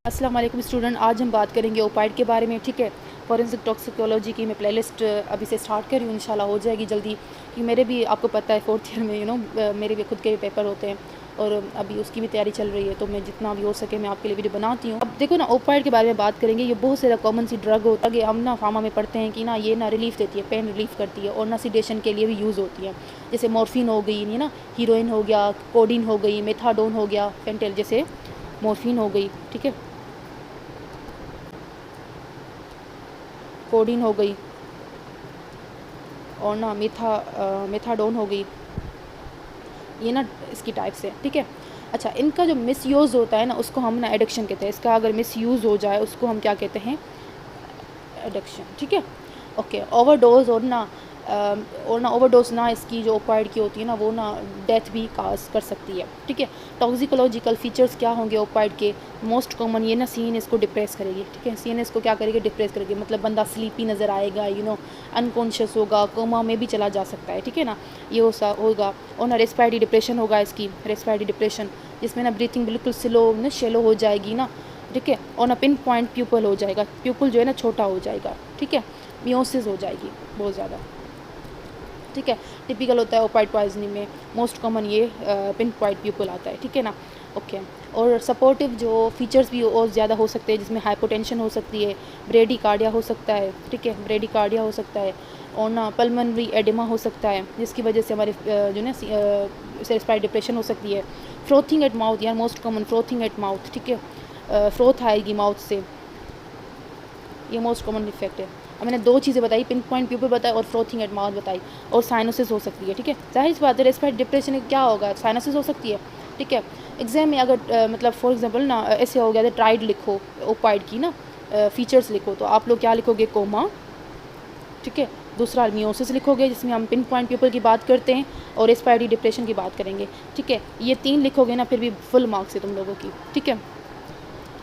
अस्सलाम वालेकुम स्टूडेंट, आज हम बात करेंगे ओपाइड के बारे में। ठीक है, फॉरेंसिक टॉक्सिकोलॉजी की मैं प्लेलिस्ट अभी से स्टार्ट कर रही हूँ, इंशाल्लाह हो जाएगी जल्दी। कि मेरे भी आपको पता है 4th ईयर में मेरे भी खुद के पेपर होते हैं और अभी उसकी भी तैयारी चल रही है, तो मैं जितना भी हो सके मैं आपके लिए वीडियो बनाती हूँ। अब देखो ना, ओपाइड के बारे में बात करेंगे। ये बहुत सारा कॉमन सी ड्रग होता है। हम ना फार्मा में पढ़ते हैं कि ना ये ना रिलीफ देती है, पेन रिलीफ करती है और ना सिडेशन के लिए भी यूज़ होती है। जैसे मॉर्फिन हो गई, ये ना हीरोइन हो गया, कोडीन हो गई, मेथाडोन हो गया, फेंटेल जैसे मॉर्फिन हो गई, ठीक है, कोडीन हो गई और ना मेथाडोन हो गई। ये ना इसकी टाइप्स है, ठीक है। अच्छा, इनका जो मिसयूज़ होता है ना, उसको हम ना एडिक्शन कहते हैं। इसका अगर मिसयूज़ हो जाए उसको हम क्या कहते हैं? एडिक्शन, ठीक है। ओके, ओवरडोज और ना ओवरडोज ना इसकी जो ओपाइड की होती है ना, वो ना डेथ भी काज कर सकती है, ठीक है। टॉक्सिकोलॉजिकल फीचर्स क्या होंगे ओपाइड के? मोस्ट कॉमन ये ना सीएनएस को डिप्रेस करेगी, ठीक है। सीएनएस को क्या करेगी? डिप्रेस करेगी। मतलब बंदा स्लीपी नज़र आएगा, अनकॉन्शियस होगा, कोमा में भी चला जा सकता है, ठीक है ना। ये होगा। और ना रेस्पिरेटरी डिप्रेशन होगा इसकी, रेस्पिरेटरी डिप्रेशन, जिसमें ना ब्रीथिंग बिल्कुल स्लो ना शेलो हो जाएगी ना, ठीक है। और ना पिन पॉइंट प्यूपल हो जाएगा, प्यूपल जो है ना छोटा हो जाएगा, ठीक है। मियोसिस हो जाएगी बहुत ज़्यादा, ठीक है। टिपिकल होता है ओपाइड पॉइजनिंग में, मोस्ट कॉमन ये पिन पॉइंट प्यूपल आता है, ठीक है ना। ओके, और सपोर्टिव जो फीचर्स भी और ज़्यादा हो सकते हैं, जिसमें हाइपोटेंशन हो सकती है, ब्रेडिकार्डिया हो सकता है, ठीक है, ब्रेडिकार्डिया हो सकता है, और ना पल्मनरी एडिमा हो सकता है, जिसकी वजह से हमारे जो ना रेस्पिरेटरी डिप्रेशन हो सकती है। फ्रोथिंग एट माउथ, यार मोस्ट कॉमन फ्रोथिंग एट माउथ, ठीक है, फ्रोथ आएगी माउथ से, ये मोस्ट कॉमन इफेक्ट है। अब मैंने दो चीज़ें बताई, पिन पॉइंट प्यूपल बताई और फ्रोथिंग एट माउथ बताई, और साइनोसिस हो सकती है, ठीक है। जाहिर सी बात है, रेस्पिरेटरी डिप्रेशन क्या होगा? साइनोसिस हो सकती है, ठीक है। एग्जाम में अगर मतलब फॉर एग्जांपल ना ऐसे हो गया तो ट्राइड लिखो ओपाइड की ना फीचर्स लिखो, तो आप लोग क्या लिखोगे? कोमा, ठीक है। दूसरा मियोसिस लिखोगे, जिसमें हम पिन पॉइंट पीपल की बात करते हैं, और रेस्पिरेटरी डिप्रेशन की बात करेंगे, ठीक है। ये 3 लिखोगे ना, फिर भी फुल मार्क्स है तुम लोगों की, ठीक है।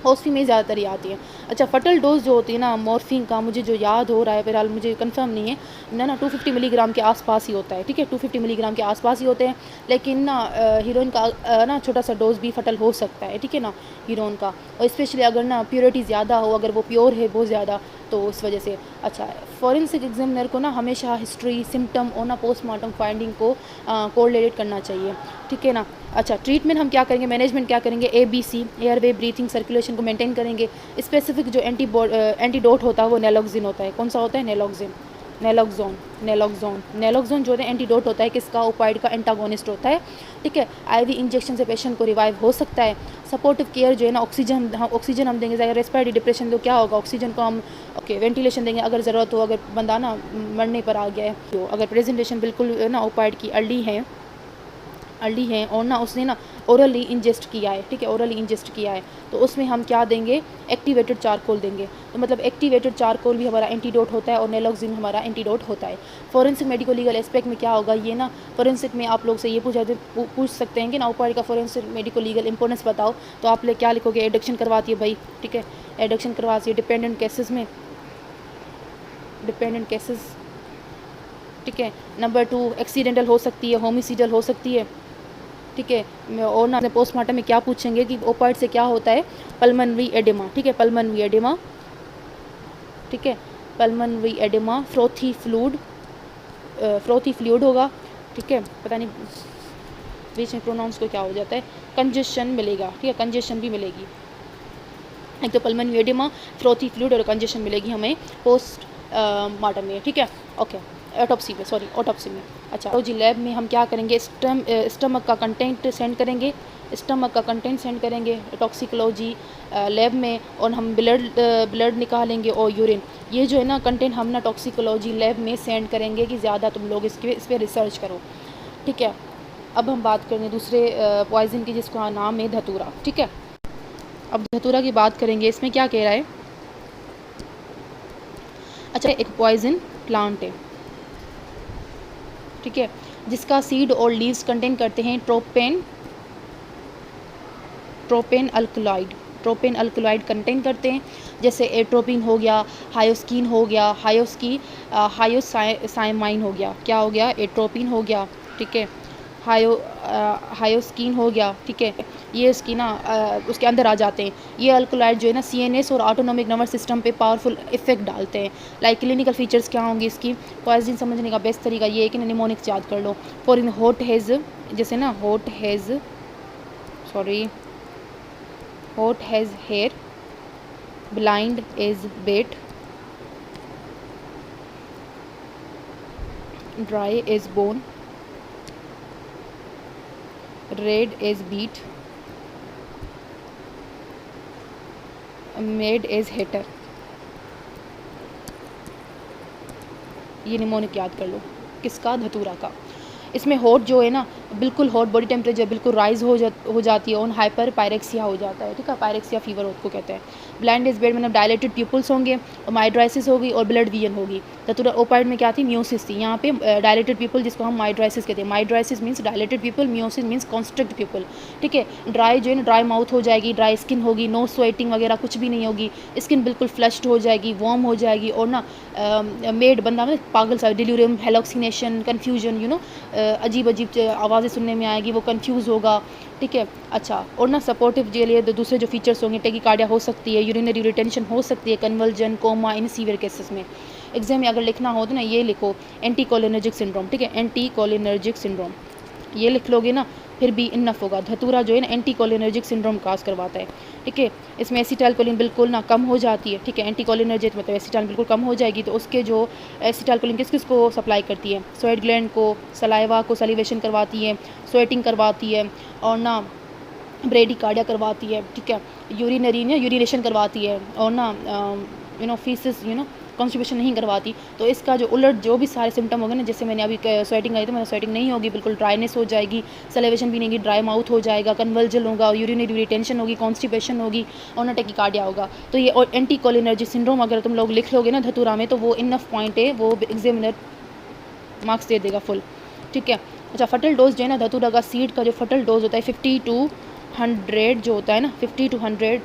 हॉस्फी में ज़्यादातर ये आती है। अच्छा, फटल डोज जो होती है ना मॉर्फिन का, मुझे जो याद हो रहा है, फिलहाल मुझे कंफर्म नहीं है ना 250 मिलीग्राम के आसपास ही होता है, ठीक है। 250 मिलीग्राम के आसपास ही होते हैं, लेकिन ना हीरोइन का ना छोटा सा डोज भी फटल हो सकता है, ठीक है ना, हीरोइन का। और स्पेशली अगर ना प्योरिटी ज़्यादा हो, अगर वो प्योर है बहुत ज़्यादा, तो उस वजह से। अच्छा, फॉरेंसिक एग्जामिनर को ना हमेशा हिस्ट्री, सिम्टम और ना पोस्टमार्टम फाइंडिंग को कोरिलेट करना चाहिए, ठीक है ना। अच्छा, ट्रीटमेंट हम क्या करेंगे, मैनेजमेंट क्या करेंगे? ABC, एयरवे, ब्रीथिंग, सर्कुलेशन को मेंटेन करेंगे। स्पेसिफिक जो एंटीडोट होता है वो नेलोक्सिन होता है। कौन सा होता है? नेलोक्सोन जो है एंटीडोट होता है किसका? ओपाइड का एंटागोनिस्ट होता है, ठीक है। IV इंजेक्शन से पेशेंट को रिवाइव हो सकता है। सपोर्टिव केयर जो है ना, ऑक्सीजन हम देंगे। अगर रेस्पिरेटरी डिप्रेशन तो क्या होगा? ऑक्सीजन को हम वेंटिलेशन देंगे अगर ज़रूरत हो, अगर बंदा ना मरने पर आ गया है। तो अगर प्रेजेंटेशन बिल्कुल ना ओपाइड की अर्ली है और ना उसने ना ओरली इंजेस्ट किया है, ठीक है, ओरली इंजेस्ट किया है, तो उसमें हम क्या देंगे? एक्टिवेटेड चारकोल देंगे। तो मतलब एक्टिवेटेड चारकोल भी हमारा एंटीडोट होता है और नेलोक्सिन हमारा एंटीडोट होता है। फॉरेंसिक मेडिको लीगल एस्पेक्ट में क्या होगा? ये ना फॉरेंसिक में आप लोग से ये पूछ सकते हैं कि ना ओपाइड का फॉरेंसिक मेडिको लीगल इंपोर्टेंस बताओ, तो आप लोग क्या लिखोगे? एडिक्शन करवाती है भाई, ठीक है, एडिक्शन करवाती है। डिपेंडेंट केसेस, ठीक है। नंबर 2, एक्सीडेंटल हो सकती है, होमिसाइडल हो सकती है, ठीक है। और ना पोस्टमार्टम में क्या पूछेंगे कि ओपाइड से क्या होता है? पल्मनरी एडिमा, ठीक है, पल्मनरी एडिमा, ठीक है, पल्मनरी एडिमा, फ्रोथी फ्लूइड होगा, ठीक है। पता नहीं बीच में प्रोनाउंस को क्या हो जाता है, कंजेशन मिलेगा, ठीक है, कंजेशन भी मिलेगी। एक तो पल्मनरी एडिमा, फ्रोथी फ्लूइड और कंजेशन मिलेगी हमें पोस्ट मार्टम में, ठीक है। ओके, ऑटोप्सी में। अच्छा, तो जी लैब में हम क्या करेंगे? स्टमक का कंटेंट सेंड करेंगे टॉक्सिकोलॉजी लैब में, और हम ब्लड निकालेंगे और यूरिन। ये जो है ना कंटेंट हम ना टॉक्सिकोलॉजी लैब में सेंड करेंगे कि ज़्यादा तुम लोग इस पर रिसर्च करो, ठीक है। अब हम बात करेंगे दूसरे पॉइजन की, जिसका नाम है धतूरा, ठीक है। अब धतूरा की बात करेंगे, इसमें क्या कह रहा है? अच्छा, एक पॉइजन प्लांट है, ठीक है, जिसका सीड और लीव्स कंटेन करते हैं ट्रोपेन अल्कलॉइड कंटेन करते हैं, जैसे एट्रोपिन हो गया, हायोस्कीन हो गया, हायोसाइमाइन हो गया, क्या हो गया? एट्रोपिन हो गया, ठीक है, हायोस्कीन हो गया, ठीक है, ये इसकी ना उसके अंदर आ जाते हैं। ये अल्कोलाइड जो है ना सीएनएस और ऑटोनोमिक नर्वस सिस्टम पे पावरफुल इफेक्ट डालते हैं। लाइक क्लिनिकल फीचर्स क्या होंगे इसकी? पॉइजन समझने का बेस्ट तरीका ये है कि निमोनिक्स याद कर लो। फॉर इन हॉट हेज, जैसे ना hot as hare, blind is bat, dry is bone, red is beet, mad is hatter. ये निमोनिक याद कर लो, किसका? धतूरा का। इसमें हॉट जो है ना बिल्कुल हॉट बॉडी टेम्परेचर बिल्कुल राइज हो जाती है, और हाइपर पायरेक्सिया हो जाता है, ठीक है, पायरेक्सिया फीवर उसको कहते हैं। ब्लाइंड इज बेड मतलब डायलेटेड प्यूपल्स होंगे, और माइड्राइसिस होगी और ब्लड विजन होगी। धतूरा ओपाइड में क्या थी? म्यूसिस थी। यहाँ पे डायलेटेड पीपल जिसको हम माइड्राइसिस कहते हैं। Mydriasis means dilated pupil, miosis means constrict pupil, ठीक है। ड्राई जो है ना ड्राई माउथ हो जाएगी, ड्राई स्किन होगी, नो स्वेटिंग वगैरह कुछ भी नहीं होगी, स्किन बिल्कुल फ्लश्ड हो जाएगी, वार्म हो जाएगी, और ना मेड बंदा मतलब पागल सा, डिल्यूरियम, हेलोक्सिनेशन, कन्फ्यूजन, अजीब अजीब आवाज़ें सुनने में आएगी, वो कंफ्यूज होगा, ठीक है। अच्छा, और ना सपोर्टिव के लिए दूसरे जो फीचर्स होंगे, टेकिकार्डिया हो सकती है, यूरिनरी रिटेंशन हो सकती है, convulsion, coma in severe cases में। एग्जाम में अगर लिखना हो तो ना ये लिखो एंटीकोलिनर्जिक सिंड्रोम, ठीक है, एंटीकोलिनर्जिक सिंड्रोम ये लिख लोगे ना फिर भी इनफ होगा। धतूरा जो है ना एंटीकोलिनर्जिक सिंड्रोम काज करवाता है, ठीक है। इसमें एसिटाइलकोलिन बिल्कुल ना कम हो जाती है, ठीक है। एंटीकोलिनर्जिक मतलब एसिटाइल बिल्कुल कम हो जाएगी, तो उसके जो एसिटाइलकोलिन किस किस को सप्लाई करती है? स्वेट ग्लैंड को, सलाइवा को सलिवेशन करवाती है, स्वेटिंग करवाती है, और ना ब्रेडिकार्डिया करवाती है, ठीक है। यूरिनेशन करवाती है, और ना फीसिस कॉन्स्टिपेशन नहीं करवाती। तो इसका जो उलट जो भी सारे सिम्टम होंगे ना, जैसे मैंने अभी स्वेटिंग आई तो मतलब स्वेटिंग नहीं होगी, बिल्कुल ड्राइनेस हो जाएगी, सलेवेशन भी नहीं होगी, ड्राई माउथ हो जाएगा, कन्वर्जन होगा, यूरिनरी रिटेंशन होगी, कॉन्स्टिपेशन होगी, और ना टेकिकार्डिया होगा। तो ये एंटीकोलिनर्जिक सिंड्रोम अगर तुम लोग लिख लोगे ना धतूरा में, तो वो इनफ पॉइंट है, वो एग्जामिनर मार्क्स दे देगा फुल, ठीक है। अच्छा, फटल डोज जो है ना धतूरा का सीड का जो फटल डोज होता है 50 to 100 जो होता है ना, 50 to 100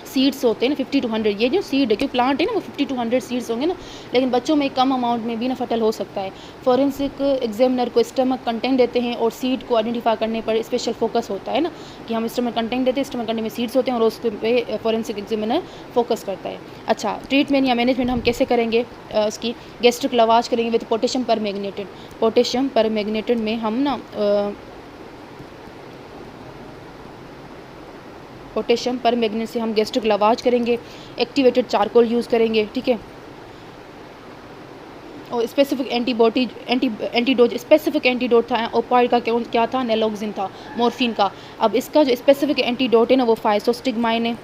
सीड्स होते हैं ना, 50 to 100 ये जो सीड है, क्योंकि प्लांट है ना वो 50 to 100 सीड्स होंगे ना, लेकिन बच्चों में कम अमाउंट में भी ना फटल हो सकता है। फॉरेंसिक एग्जामिनर को स्टमक कंटेंट देते हैं, और सीड को आइडेंटिफाई करने पर स्पेशल फोकस होता है ना, कि हम स्टमक कंटेंट देते हैं, स्टमक कंटेंट में सीड्स होते हैं, और उस पर फॉरेंसिक एग्जामिनर फोकस करता है। अच्छा, ट्रीटमेंट या मैनेजमेंट हम कैसे करेंगे? इसकी गैस्ट्रिक लवाज करेंगे विद पोटेशियम परमैंगनेटेड। पोटेशियम परमैंगनेटेड में हम ना पोटेशियम परमैंगनेट से हम गैस्ट्रिक लवाज करेंगे, एक्टिवेटेड चारकोल यूज़ करेंगे, ठीक है। और स्पेसिफिक एंटीडोज स्पेसिफिक एंटीडोट था ओपाइड का, क्या था? नेलोक्सिन था, मॉर्फिन का। अब इसका जो स्पेसिफिक एंटीडोट है ना वो फाइसोस्टिग्माइन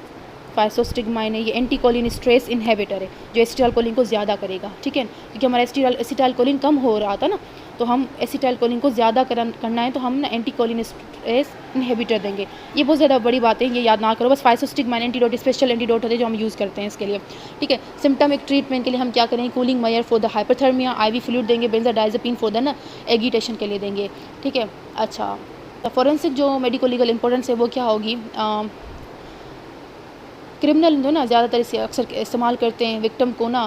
है, ये एंटीकोलिन स्ट्रेस इनहिबिटर है, जो एसिटाइलकोलिन को ज़्यादा करेगा, ठीक है। क्योंकि हमारा एसिटाइलकोलिन कम हो रहा था ना, तो हम एसिटाइलकोलिन को ज़्यादा करना है, तो हम ना एंटीकोलिन स्ट्रेस इनहिबिटर देंगे। ये बहुत ज़्यादा बड़ी बात है, ये याद ना करो बस। फाइसोस्टिग्माइन एंटीडोट स्पेशल एंटीडोट होते हैं जो हम यूज़ करते हैं इसके लिए, ठीक है। सिम्टमिक ट्रीटमेंट के लिए हम क्या करेंगे? Cooling measure for the hyperthermia, IV fluid देंगे, बेंजाडाइजेपिन फॉर द ना एगिटेशन के लिए देंगे, ठीक है। अच्छा, फॉरेंसिक जो मेडिको लीगल इंपॉर्टेंस है वो क्या होगी? क्रिमिनल जो ना ज़्यादातर इसे अक्सर इस्तेमाल करते हैं विक्टिम को ना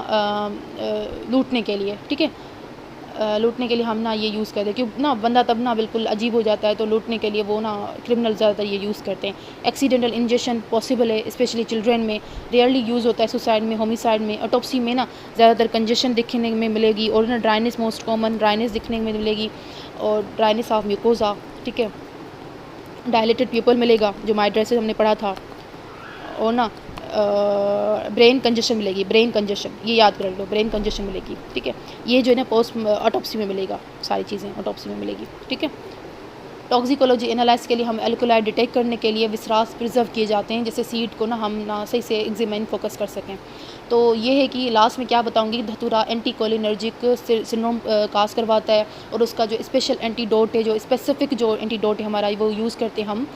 लूटने के लिए, ठीक है। लूटने के लिए हम ना ये यूज़ करते हैं, क्योंकि ना बंदा तब ना बिल्कुल अजीब हो जाता है, तो लूटने के लिए वो ना क्रिमिनल ज़्यादातर ये यूज़ करते हैं। एक्सीडेंटल इंजेक्शन पॉसिबल है, स्पेशली चिल्ड्रन में, रेयरली यूज़ होता है सुसाइड में, होमिसाइड में। ऑटोप्सी में ना ज़्यादातर कंजेशन दिखने में मिलेगी, और ना ड्राइनेस मोस्ट कॉमन ड्राइनेस दिखने में मिलेगी, और ड्राइनेस ऑफ म्यूकोजा, ठीक है। डायलेटेड पीपल मिलेगा जो माइड्राइसिस हमने पढ़ा था, और ना ब्रेन कंजेशन मिलेगी, ब्रेन कंजेशन ये याद कर लो, ब्रेन कंजेशन मिलेगी, ठीक है। ये जो है ना पोस्ट ऑटोप्सी में मिलेगा, सारी चीज़ें ऑटोप्सी में मिलेगी, ठीक है। टॉक्सिकोलॉजी एनालाइज के लिए हम एल्कोलाइड डिटेक्ट करने के लिए विसरास प्रिजर्व किए जाते हैं, जैसे सीड को ना हम ना सही से एग्जामिन फोकस कर सकें। तो ये है कि लास्ट में क्या बताऊंगी, धतूरा एंटीकोलिनर्जिक सिंड्रोम काज करवाता है, और उसका जो स्पेशल एंटीडोट है, जो स्पेसिफिक जो एंटीडोट है हमारा, वो यूज़ करते हैं हम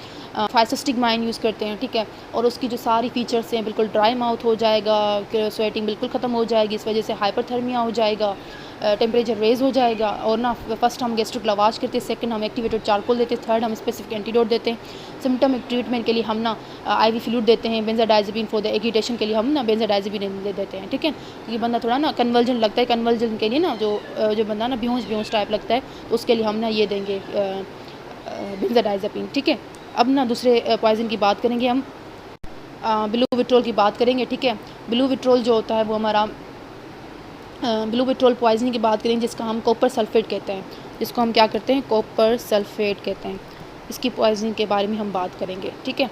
फाइसोस्टिग्माइन यूज़ करते हैं, ठीक है। और उसकी जो सारी फीचर्स हैं, बिल्कुल ड्राई माउथ हो जाएगा, स्वेटिंग बिल्कुल ख़त्म हो जाएगी, इस वजह से हाइपरथर्मिया हो जाएगा, टेम्परेचर रेज हो जाएगा। और ना फर्स्ट हम गैस्ट्रिक लवाश करते हैं, सेकंड हम एक्टिवेटेड चारकोल देते हैं, थर्ड हम स्पेसिफिक एंटीडोट देते हैं। सिम्टमिक ट्रीटमेंट के लिए हम ना IV फ्लूइड देते हैं, बेंजाडाइजेपिन फॉर द एगिटेशन के लिए हम ना बेंजाडाइजेपिन दे देते हैं, ठीक है। क्योंकि बंदा थोड़ा ना कन्वर्जन लगता है, कन्वर्जन के लिए ना जो बंदा ना बेहोश टाइप लगता है, उसके लिए हम ना ये देंगे बेंजाडाइजेपिन, ठीक है। अब ना दूसरे पॉइजन की बात करेंगे हम, ब्लू विट्रोल की बात करेंगे, ठीक है। ब्लू विट्रोल जो होता है वो हमारा ब्लू विट्रोल पॉइजनिंग की बात करेंगे, जिसका हम कॉपर सल्फेट कहते हैं, जिसको हम क्या करते हैं, कॉपर सल्फेट कहते हैं। इसकी पॉइजनिंग के बारे में हम बात करेंगे, ठीक है।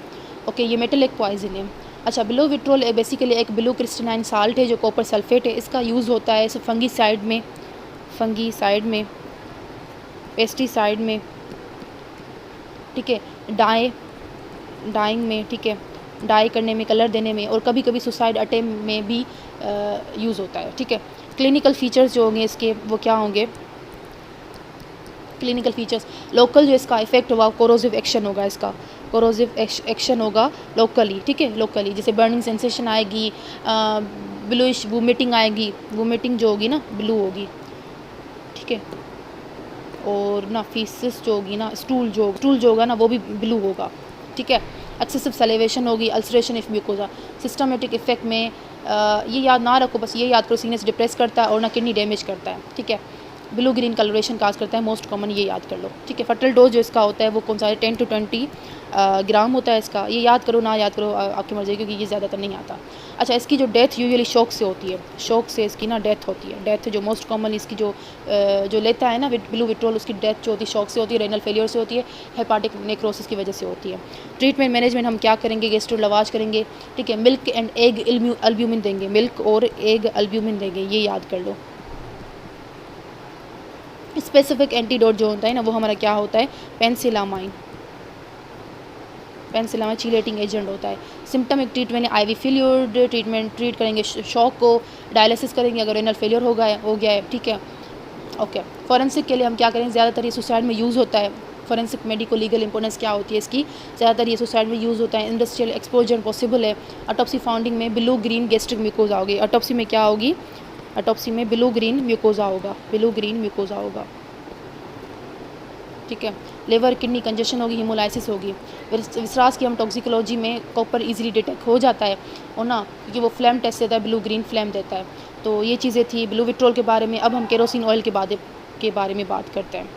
ओके, ये मेटलिक पॉइजन है। अच्छा, ब्लू विट्रोल बेसिकली एक ब्लू क्रिस्टलाइन साल्ट है जो कॉपर सल्फेट है। इसका यूज़ होता है फंगीसाइड में, पेस्टिसाइड में, ठीक है, डाइंग में, ठीक है, डाई करने में, कलर देने में, और कभी कभी सुसाइड अटेम्प्ट में भी यूज़ होता है, ठीक है। क्लिनिकल फीचर्स जो होंगे इसके वो क्या होंगे, क्लिनिकल फीचर्स, लोकल जो इसका इफेक्ट होगा कोरोसिव एक्शन होगा, इसका कोरोसिव एक्शन होगा लोकली, ठीक है, लोकली। जैसे बर्निंग सेंसेशन आएगी, ब्लूइश वोमिटिंग आएगी, वोमिटिंग जो होगी ना ब्लू होगी, ठीक है। और ना फीसिस जो होगी ना, स्टूल जो होगा ना वो भी ब्लू होगा, ठीक है। एक्सेसिव सलेवेशन होगी, ulceration if mucosa. Systematic effect में ये याद ना रखो, बस ये याद करो, सीनस डिप्रेस करता है और ना किडनी डैमेज करता है, ठीक है। ब्लू ग्रीन कलरेशन काज करता है, मोस्ट कॉमन, ये याद कर लो, ठीक है। फटल डोज जो इसका होता है वो कौन सा है, 10 to 20 ग्राम होता है इसका। ये याद करो ना याद करो आपकी मर्जी, क्योंकि ये ज़्यादातर नहीं आता। अच्छा, इसकी जो डेथ यूजुअली शॉक से होती है, शॉक से इसकी ना डेथ होती है। डेथ जो मोस्ट कॉमन इसकी जो लेता है ना ब्लू विट्रोल, उसकी डेथ जो होती है शॉक से होती है, रेनल फेलियर से होती है, हेपाटिक नेक्रोसिस की वजह से होती है। ट्रीटमेंट मैनेजमेंट हम क्या करेंगे, गैस्ट्रो लवाश करेंगे, ठीक है। मिल्क एंड एग अल्ब्यूमिन देंगे, मिल्क और एग अल्ब्यूमिन देंगे, ये याद कर लो। स्पेसिफिक एंटीडोट जो होता है ना वो हमारा क्या होता है, पेंसिलामाइन चीलेटिंग एजेंट होता है। सिम्टमिक ट्रीटमेंट IV फ्लूइड ट्रीट करेंगे शॉक को, डायलिसिस करेंगे अगर रेनल फेलियर हो गया है, ठीक है। ओके, फॉरेंसिक के लिए हम क्या करें, ज़्यादातर ये सुसाइड में यूज़ होता है। फॉरेंसिक मेडिको लीगल इंपोर्टेंस क्या होती है इसकी, ज़्यादातर ये सुसाइड में यूज़ होता है। इंडस्ट्रियल एक्सपोजर पॉसिबल है। ऑटोप्सी फाउंडिंग में ब्लू ग्रीन गैस्ट्रिक म्यूकोजा होगी, ऑटोप्सी में क्या होगी, ऑटोप्सी में ब्लू ग्रीन म्यूकोजा होगा, ठीक है। लिवर किडनी कंजेशन होगी, हिमोलाइसिस होगी। विसरास की हम टॉक्सिकोलॉजी में कॉपर इजीली डिटेक्ट हो जाता है और ना, क्योंकि वो फ्लेम टेस्ट देता है, ब्लू ग्रीन फ्लेम देता है। तो ये चीज़ें थी ब्लू विट्रोल के बारे में। अब हम केरोसिन ऑयल के बारे में बात करते हैं।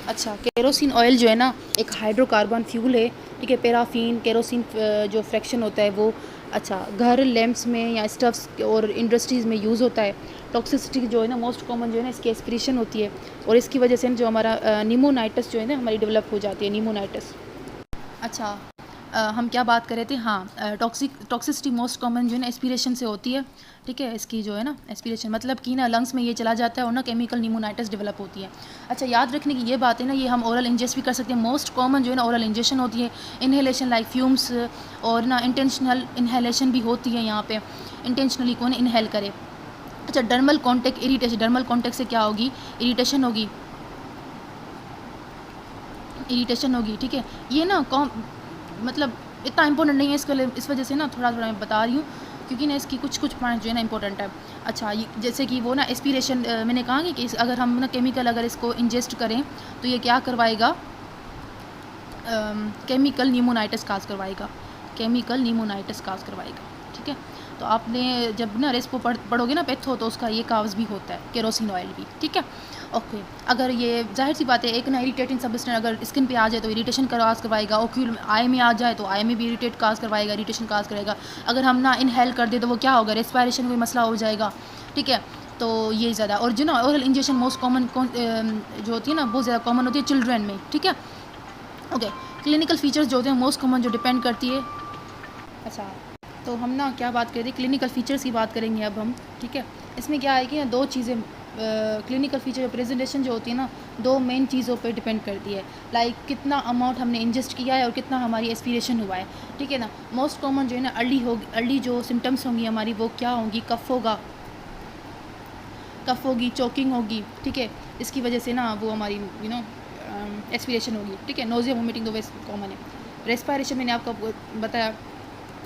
अच्छा, केरोसिन ऑयल जो है ना एक हाइड्रोकार्बन फ्यूल है, ठीक है। पैराफिन केरोसिन जो फ्रैक्शन होता है वो, अच्छा, घर लैंप्स में या स्टव्स और इंडस्ट्रीज़ में यूज़ होता है। टॉक्सिसिटी जो है ना मोस्ट कॉमन जो है ना इसकी एस्पिरेशन होती है, और इसकी वजह से जो हमारा निमोनाइटिस जो है ना हमारी डेवलप हो जाती है, निमोनाइटिस। अच्छा, हम क्या बात कर रहे थे, हाँ, टॉक्सिसिटी मोस्ट कॉमन जो है ना एस्पिरेशन से होती है, ठीक है। इसकी जो है ना एस्पिरेशन मतलब कि ना लंग्स में ये चला जाता है और ना केमिकल निमोनाइटिस डेवलप होती है। अच्छा, याद रखने की ये बात है ना, ये हम ओरल इंजेस्ट भी कर सकते हैं। मोस्ट कॉमन जो है ना ओरल इंजेक्शन होती है, इन्हेलेशन लाइक फ्यूम्स, और ना इंटेंशनल इन्हेलेशन भी होती है। यहाँ पे इंटेंशनली कौन इन्हेल करे। अच्छा, dermal contact irritation, dermal contact से क्या होगी, इरीटेशन होगी, ठीक है। ये ना मतलब इतना इंपॉर्टेंट नहीं है इसके लिए, इस वजह से ना थोड़ा मैं बता रही हूँ, क्योंकि ना इसकी कुछ पॉइंट जो है ना इंपॉर्टेंट है। अच्छा, जैसे कि वो ना एस्पिरेशन, मैंने कहा कि अगर हम ना केमिकल अगर इसको इंजेस्ट करें तो ये क्या करवाएगा, केमिकल निमोनाइटिस काज करवाएगा, ठीक है। तो आपने जब ना रेस्पो पढ़ोगे ना पैथो, तो उसका ये काज भी होता है, केरोसिन ऑयल भी, ठीक है। ओके, अगर ये जाहिर सी बात है, एक ना इरिटेटिंग सब्सटेंस अगर स्किन पे आ जाए तो इरिटेशन काज करवाएगा। ओक्यूल आई में आ जाए तो आई में भी इरिटेट काज करवाएगा, इरिटेशन काज करेगा। अगर हम ना इनहेल कर दे तो वो क्या होगा, रेस्पिरेशन कोई मसला हो जाएगा, ठीक है। तो ये ज़्यादा, और जो ना ओरल इंजेक्शन मोस्ट कॉमन जो होती है ना बहुत ज़्यादा कॉमन होती है चिल्ड्रन में, ठीक है। ओके, क्लिनिकल फीचर्स जो होते हैं मोस्ट कॉमन जो डिपेंड करती है। अच्छा, तो हम ना क्या बात करें, क्लिनिकल फीचर्स की बात करेंगे अब हम, ठीक है। इसमें क्या है कि ना दो चीज़ें, क्लिनिकल फीचर प्रेजेंटेशन जो होती है ना दो मेन चीज़ों पे डिपेंड करती है, लाइक कितना अमाउंट हमने इंजेस्ट किया है और कितना हमारी एस्पिरेशन हुआ है, ठीक है ना। मोस्ट कॉमन जो है ना अर्ली जो सिम्टम्स होंगी हमारी वो क्या होंगी, कफ होगी, चोकिंग होगी, ठीक है। इसकी वजह से ना वो हमारी एस्पिरेशन होगी, ठीक है। नोजिया वोमिटिंग तो वैसे कॉमन है। रेस्पिरेशन मैंने आपको बताया,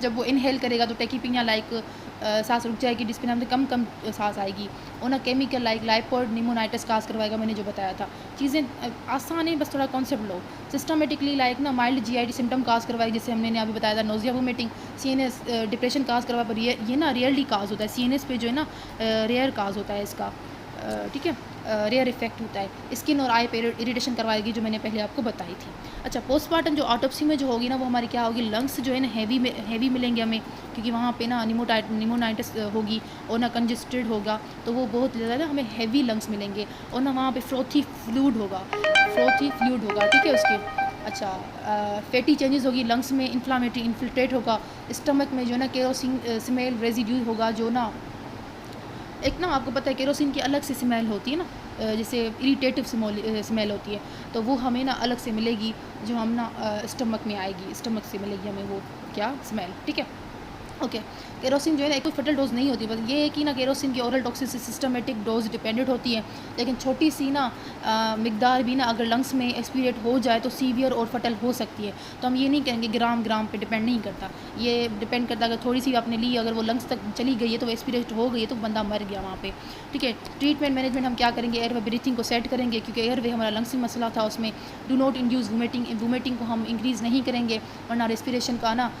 जब वो इनहेल करेगा तो टैकीपीनिया लाइक सांस रुक जाएगी, जिसपे हमने कम सांस आएगी। और ना केमिकल लाइक लाइपोइड निमोनाइटिस काज करवाएगा, मैंने जो बताया था। चीज़ें आसान है, बस थोड़ा कॉन्सेप्ट लो। सिस्टमेटिकली लाइक ना माइल्ड जीआईटी सिम्टम काज करवाएगी, जैसे हमने अभी बताया था नोजिया वोमिटिंग। सीएनएस डिप्रेशन काज करवा, पर ये ना रियरली काज होता है सीएनएस पे, जो है ना रेयर काज होता है इसका, ठीक है, रेयर इफेक्ट होता है। स्किन और आई पे इरिटेशन करवाएगी, जो मैंने पहले आपको बताई थी। अच्छा, पोस्टमार्टम जो ऑटोप्सी में जो होगी ना, वो हमारी क्या होगी, लंग्स जो है ना हैवी मिलेंगे हमें, क्योंकि वहाँ पे ना निमोनाइटिस होगी और ना कंजेस्टेड होगा, तो वो बहुत ज़्यादा ना हमें हैवी लंग्स मिलेंगे। और ना वहाँ पे फ्रोथी फ्लूइड होगा, ठीक है उसके। अच्छा, फैटी चेंजेस होगी लंग्स में, इन्फ्लामेटरी इन्फिल्ट्रेट होगा। स्टमक में जो है ना केरोसिन स्मेल रेजिड्यू होगा, जो ना एक ना आपको पता है केरोसिन की अलग से स्मेल होती है ना, जैसे इरिटेटिव स्मेल होती है, तो वो हमें ना अलग से मिलेगी, जो हम ना स्टमक में आएगी, स्टमक से मिलेगी हमें वो क्या स्मेल, ठीक है। ओके, केरोसिन जो है ना एक कोई फटल डोज नहीं होती, बस ये है कि ना केरोसिन की oral toxicity systematic dose dependent होती है, लेकिन छोटी सी ना मिकदार भी ना अगर लंग्स में एक्सपीरियट हो जाए तो सीवियर और फटल हो सकती है। तो हम ये नहीं कहेंगे ग्राम पे डिपेंड नहीं करता, ये डिपेंड करता है अगर थोड़ी सी आपने ली, अगर वो लंग्स तक चली गई है तो एक्सपीरियट हो गई है तो बंदा मर गया वहाँ पे, ठीक है। ट्रीटमेंट मैनेजमेंट हम क्या करेंगे, एयरवे ब्रीथिंग को सेट करेंगे, क्योंकि एयरवे हमारा लंग्स में मसला था उसमें। डू नॉट इंड्यूस वोमिटिंग को हम इंक्रीज़ नहीं करेंगे, वरना रेस्पिरेशन का ना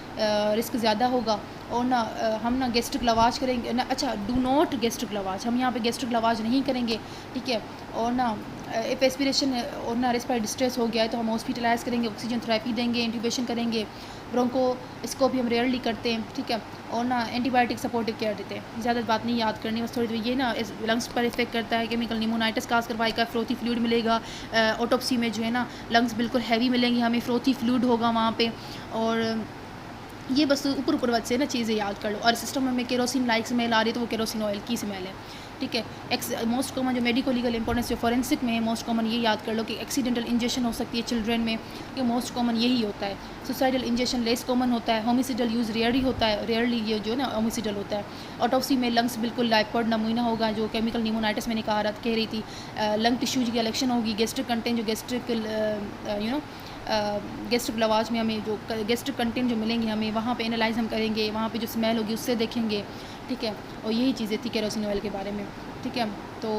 रिस्क ज़्यादा होगा। और ना हम ना गैस्ट्रिक लवाज करेंगे ना, अच्छा डू नॉट गैस्ट्रिक लवाज, हम यहाँ पे गैस्ट्रिक लवाज नहीं करेंगे, ठीक है। और ना इफ एस्पिरेशन और ना रेस्पिरेटरी डिस्ट्रेस हो गया है तो हम हॉस्पिटलाइज करेंगे, ऑक्सीजन थेरेपी देंगे, इंट्यूबेशन करेंगे, ब्रोंको इसको भी हम रेयरली करते हैं, ठीक है। और ना एंटीबायोटिक सपोर्टिव केयर देते हैं। ज़्यादा बात नहीं याद करनी, बस थोड़ी ये ना लंग्स पर इफेक्ट करता है, केमिकल निमोनाइटिस काज करवाएगा, फ्रोथी फ्लूइड मिलेगा। ऑटोप्सी में जो है ना लंग्स बिल्कुल हैवी मिलेंगी हमें, फ्रोथी फ्लूइड होगा वहाँ पे। और ये बस ऊपर वक्त से ना चीज़ें याद कर लो। और सिस्टम में केरोसिन लाइक स्मेल आ रही है तो वो केरोसिन ऑयल की स्मेल है, ठीक है। मोस्ट कॉमन जो मेडिको लीगल इंपॉर्टेंस जो फॉरेंसिक में है, मोस्ट कॉमन ये याद कर लो कि एक्सीडेंटल इंजेक्शन हो सकती है चिल्ड्रन में, ये मोस्ट कॉमन यही होता है। सुसाइडल इंजेक्शन लेस कॉमन होता है। होमिसिडल यूज़ रेयरली होता है, रेयरली ये जो है ना होमिसिडल होता है। ऑटोप्सी में लंग्स बिल्कुल लाइपोइड नमूना होगा, जो केमिकल निमोनाइटिस मैंने कह रही थी। लंग टिश्यूज की कलेक्शन होगी। गैस्ट्रिक कंटेंट जो गैस्ट्रिक गैस्ट्रिक लवाज में हमें जो गैस्ट्रिक कंटेंट जो मिलेंगे हमें, वहाँ पे एनालाइज हम करेंगे, वहाँ पे जो स्मेल होगी उससे देखेंगे, ठीक है। और यही चीज़ें थी केरोसिन ऑयल के बारे में, ठीक है। तो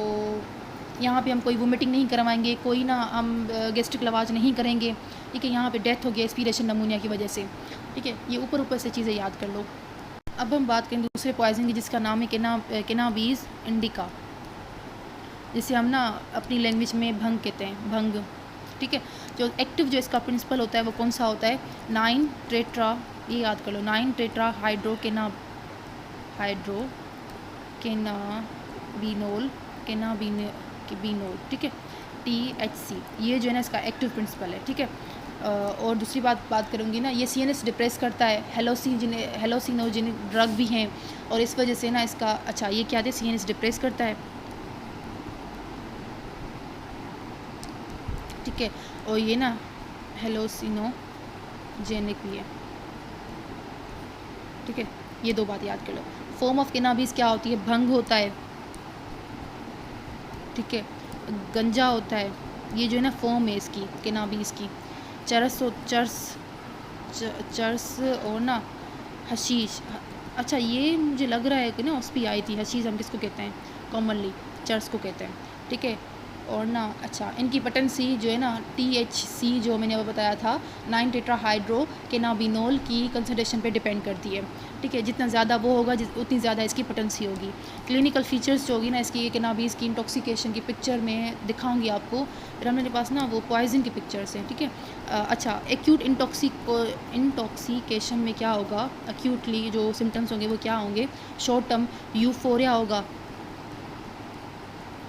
यहाँ पे हम कोई वोमिटिंग नहीं करवाएंगे, कोई ना हम गैस्ट्रिक लवाज नहीं करेंगे, ठीक है। यहाँ पे डेथ हो गई एस्पिरेशन नमूनिया की वजह से, ठीक है। ये ऊपर से चीज़ें याद कर लो। अब हम बात करें दूसरे पॉइजन की, जिसका नाम है कैनाबीज इंडिका, जिसे हम ना अपनी लैंग्वेज में भंग कहते हैं, भंग, ठीक है। जो एक्टिव जो इसका प्रिंसिपल होता है वो कौन सा होता है, 9 टेट्रा, ये याद कर लो, 9 टेट्रा हाइड्रोकेनाबिनोल केनाबिनोल, ठीक है, THC, ये जो है ना इसका एक्टिव प्रिंसिपल है, ठीक है। और दूसरी बात करूँगी ना, ये CNS डिप्रेस करता है। हेलोसिनोजेनिक ड्रग भी हैं, और इस वजह से ना इसका, अच्छा ये क्या थे, CNS डिप्रेस करता है, ठीक है। और ये ना हेलोसिनोजेनिक भी है, ठीक है। ये दो बात याद कर लो। फॉर्म ऑफ कैनाबीज क्या होती है, भंग होता है, ठीक है, गंजा होता है, ये जो है ना फॉर्म है इसकी कैनाबीज की। चरस और ना हशीश, अच्छा ये मुझे लग रहा है कि ना उस पर आई थी। हशीश हम किसको कहते हैं, कॉमनली चरस को कहते हैं, ठीक है। और ना अच्छा इनकी पोटेंसी जो है ना THC जो मैंने वो बताया था, 9 टेट्रा हाइड्रो कैनाबिनोल की कंसंट्रेशन पे डिपेंड करती है, ठीक है। जितना ज़्यादा वो होगा उतनी ज़्यादा इसकी पोटेंसी होगी। क्लिनिकल फीचर्स जो होगी ना इसकी, कैनाबीज की इंटॉक्सिकेशन की पिक्चर में दिखाऊंगी आपको, फिर हमारे पास ना वो पॉइजन की पिक्चर्स हैं, ठीक है। अच्छा, एक्यूट इंटॉक्सिकेशन में क्या होगा, एक्यूटली जो सिम्टम्स होंगे वो क्या होंगे, शॉर्ट टर्म यूफोरिया होगा,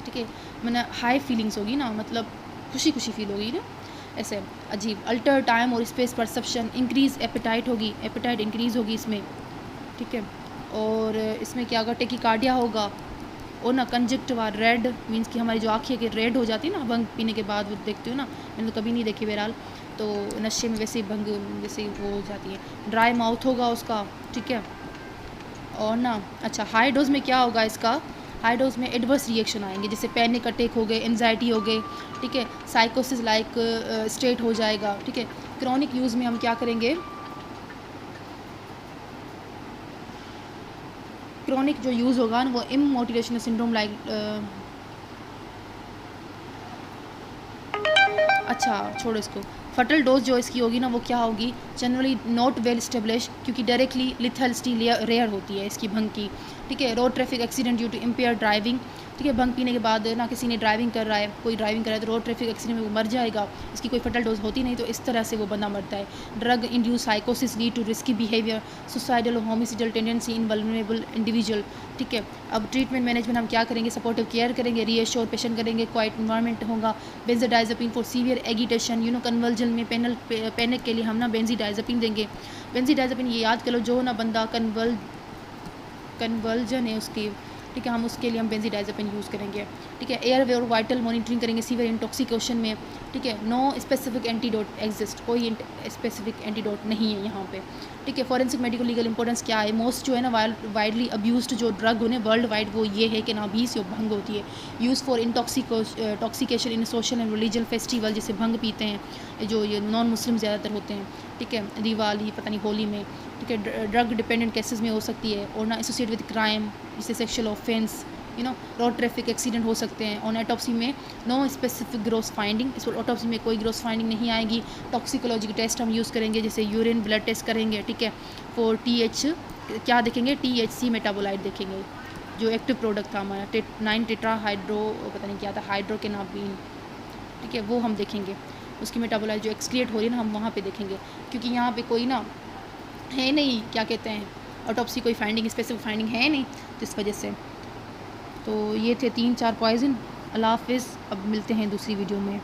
ठीक है। मैंने हाई फीलिंग्स होगी ना, मतलब खुशी फील होगी ना, ऐसे अजीब। अल्टर टाइम और स्पेस परसेप्शन, इंक्रीज एपेटाइट होगी, एपेटाइट इंक्रीज़ होगी इसमें, ठीक है। और इसमें क्या होगा, टेकिकार्डिया होगा। और ना कंजक्टिवा रेड, मींस कि हमारी जो आँखें के रेड हो जाती है ना भंग पीने के बाद, वो देखती हूँ ना, मैंने तो कभी नहीं देखी बहरहाल, तो नशे में वैसे ही भंग जैसे वो हो जाती है। ड्राई माउथ होगा उसका, ठीक है। और ना अच्छा हाई डोज में क्या होगा इसका, हाई डोज में एडवर्स रिएक्शन आएंगे, जैसे पैनिक अटैक हो गए, एनजाइटी हो गए, ठीक है। साइकोसिस लाइक स्टेट हो जाएगा, ठीक है। क्रॉनिक यूज़ में हम क्या करेंगे, क्रॉनिक जो यूज़ होगा ना वो इमोटिवेशनल सिंड्रोम लाइक अच्छा छोड़ो इसको। फटल डोज जो इसकी होगी ना वो क्या होगी, जनरली नॉट वेल स्टेब्लिश, क्योंकि डायरेक्टली लिथलिटी रेयर होती है इसकी भंग की, ठीक है। Road traffic accident due to impair driving, ठीक है। भंग पीने के बाद ना किसी ने ड्राइविंग कर रहा है, कोई ड्राइविंग कर रहा है तो रोड ट्रैफिक एक्सीडेंट में वो मर जाएगा, इसकी कोई फटल डोज होती नहीं, तो इस तरह से वो बंदा मरता है। ड्रग इंड्यूस साइकोसिस lead to risky behaviour, suicidal homicidal tendency in vulnerable individual, ठीक है। अब ट्रीटमेंट मैनेजमेंट हम क्या करेंगे, सपोर्टिव केयर करेंगे, रीएश्योर पेशेंट करेंगे, क्वाइट इन्वायरमेंट होगा, benzodiazepine for severe agitation, conversion में पैनिक के लिए हम ना बेंजीडाइज़ेपिन देंगे। बेंजीडाइज़ेपिन ये याद कर लो, जो ना बंदा कन्वर्जन है उसकी, ठीक है, हम उसके लिए हम बेंजीडाइज़ेपिन यूज़ करेंगे, ठीक है। एयर वे और वाइटल मॉनिटरिंग करेंगे सीवियर इंटॉक्सिकेशन में, ठीक है। नो स्पेसिफिक एंटीडोट एग्जिस्ट, कोई स्पेसिफिक एंटीडोट नहीं है यहाँ पे, ठीक है। फॉरेंसिक मेडिकल लीगल इंपॉर्टेंस क्या है, मोस्ट जो है ना वाइडली अब्यूज्ड जो ड्रग होने वर्ल्ड वाइड वो ये है कि नाबीस या भंग होती है, use for intoxication in social and religious festival, जिसे भंग पीते हैं जो ये नॉन मुस्लिम ज़्यादातर होते हैं, ठीक है, दिवाली पता नहीं होली में, ठीक है। ड्रग डिपेंडेंट केसेस में हो सकती है, और ना एसोसिएट विद क्राइम जैसे sexual offence, road traffic accident हो सकते हैं। और ऑटोप्सी में नो स्पेसिफिक ग्रोस फाइंडिंग, इस ऑटोप्सी में कोई ग्रोस फाइंडिंग नहीं आएगी। टॉक्सिकोलॉजी टेस्ट हम यूज़ करेंगे, जैसे यूरिन ब्लड टेस्ट करेंगे, ठीक है। फॉर क्या देखेंगे, THC मेटाबोलाइट देखेंगे, जो एक्टिव प्रोडक्ट था हमारा 9 टेट्रा हाइड्रो पता नहीं क्या था, हाइड्रो के नाबीन, ठीक है, वो हम देखेंगे, उसकी मेटाबोलाइट जो एक्सक्रिएट हो रही है ना हम वहाँ पे देखेंगे, क्योंकि यहाँ पे कोई ना है नहीं, क्या कहते हैं, ऑटोप्सी कोई फाइंडिंग स्पेसिफिक फाइंडिंग है नहीं, जिस वजह से। तो ये थे 3-4 पॉइजन। अल्लाह हाफ़िज़, अब मिलते हैं दूसरी वीडियो में।